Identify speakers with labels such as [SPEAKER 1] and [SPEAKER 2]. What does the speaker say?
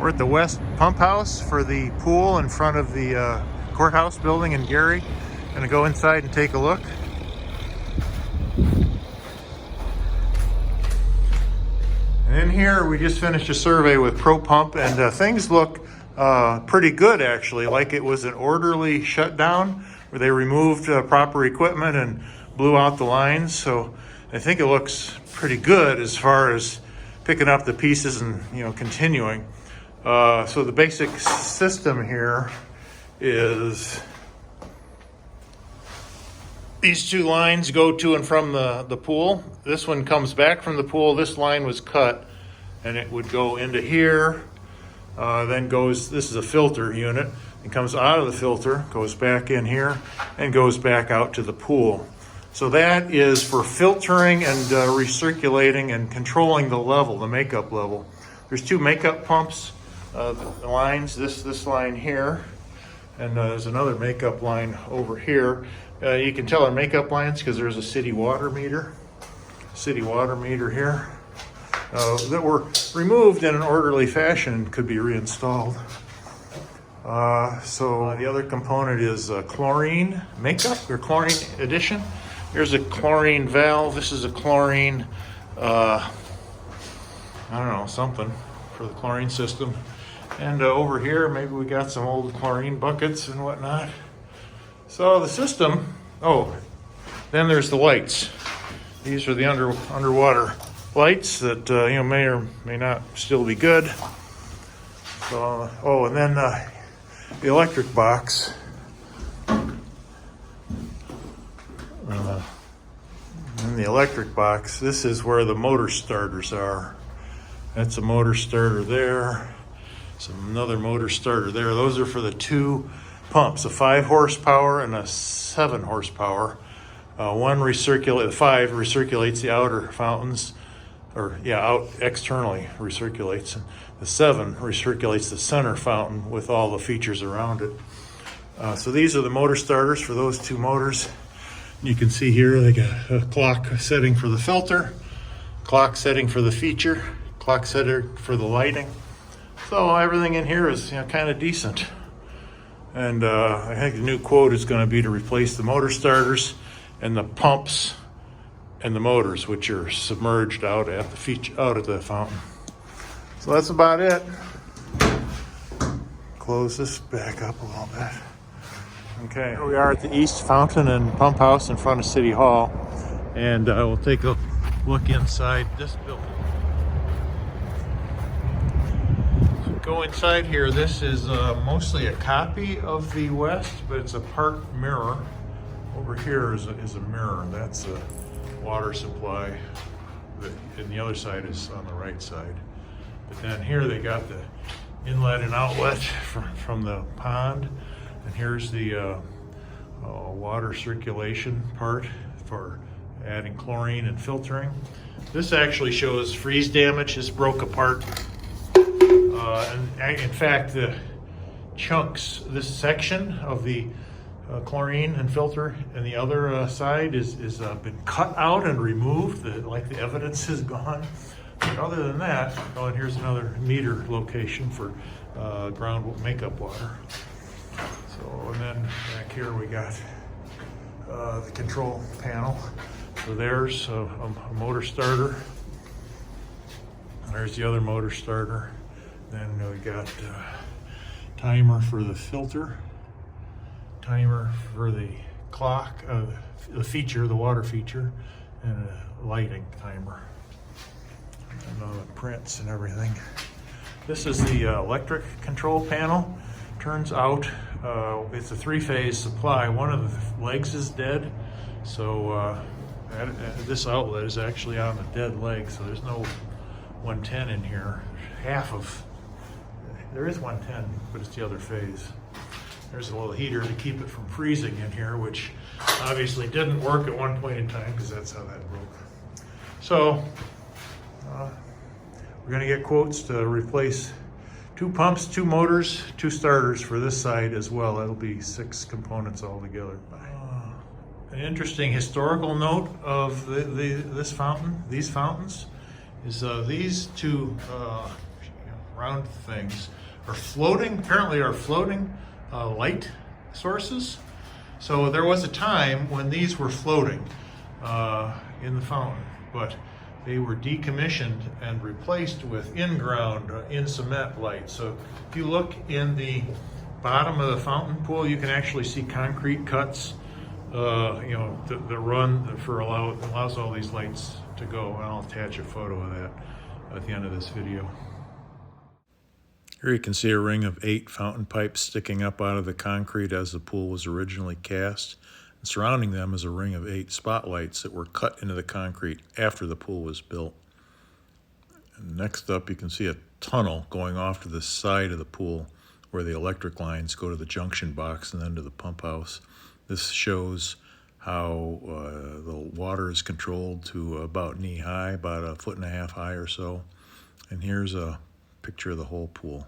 [SPEAKER 1] We're at the West Pump House for the pool in front of the courthouse building in Gary. Gonna go inside and take a look. And in here, we just finished a survey with ProPump, and things look pretty good actually, like it was an orderly shutdown where they removed proper equipment and blew out the lines. So I think it looks pretty good as far as picking up the pieces and continuing. So the basic system here is these two lines go to and from the pool. This one comes back from the pool. This line was cut and it would go into here. Then goes, this is a filter unit. It comes out of the filter, goes back in here, and goes back out to the pool. So that is for filtering and recirculating and controlling the level, the makeup level. There's two makeup pumps, the lines, this line here, and there's another makeup line over here. You can tell our makeup lines because there's a city water meter here that were removed in an orderly fashion and could be reinstalled. So the other component is chlorine makeup or chlorine addition. Here's a chlorine valve. This is a chlorine, I don't know, something for the chlorine system. And over here, maybe we got some old chlorine buckets and whatnot. So the system, then there's the lights. These are the underwater lights that may or may not still be good. So, and then the electric box. In the electric box, this is where the motor starters are. That's a motor starter there. Another motor starter there. Those are for the two pumps, a 5 horsepower and a 7 horsepower. One five recirculates the outer fountains, out externally recirculates. The 7 recirculates the center fountain with all the features around it. So these are the motor starters for those two motors. You can see here they got a clock setting for the filter, clock setting for the feature, clock setting for the lighting. So everything in here is kind of decent. And I think the new quote is going to be to replace the motor starters and the pumps and the motors, which are submerged out at the fountain. So that's about it. Close this back up a little bit. Okay, here we are at the East Fountain and Pump House in front of City Hall, and we'll take a look inside this building. So go inside here. This is mostly a copy of the West, but it's a part mirror. Over here is a mirror. That's a water supply, and the other side is on the right side. But then here they got the inlet and outlet from the pond. And here's the water circulation part for adding chlorine and filtering. This actually shows freeze damage. This broke apart. And in fact, the chunks, this section of the chlorine and filter and the other side is been cut out and removed. Like the evidence is gone. But other than that, and here's another meter location for ground makeup water. So, and then back here we got the control panel. So there's a motor starter. There's the other motor starter. Then we got timer for the filter, timer for the clock, the feature, the water feature, and a lighting timer. And the prints and everything. This is the electric control panel. Turns out it's a 3-phase supply. One of the legs is dead, so this outlet is actually on the dead leg, so there's no 110 in here. There is 110, but it's the other phase. There's a little heater to keep it from freezing in here, which obviously didn't work at one point in time because that's how that broke. So we're going to get quotes to replace 2 pumps, 2 motors, 2 starters for this side as well. That'll be 6 components altogether. An interesting historical note of these fountains is these 2 round things are floating, apparently are floating light sources. So there was a time when these were floating in the fountain, but they were decommissioned and replaced with in-ground, in-cement lights. So if you look in the bottom of the fountain pool, you can actually see concrete cuts, that run for allows all these lights to go. And I'll attach a photo of that at the end of this video. Here you can see a ring of 8 fountain pipes sticking up out of the concrete as the pool was originally cast. And surrounding them is a ring of 8 spotlights that were cut into the concrete after the pool was built. And next up, you can see a tunnel going off to the side of the pool where the electric lines go to the junction box and then to the pump house. This shows how the water is controlled to about knee high, about 1.5 feet high or so. And here's a picture of the whole pool.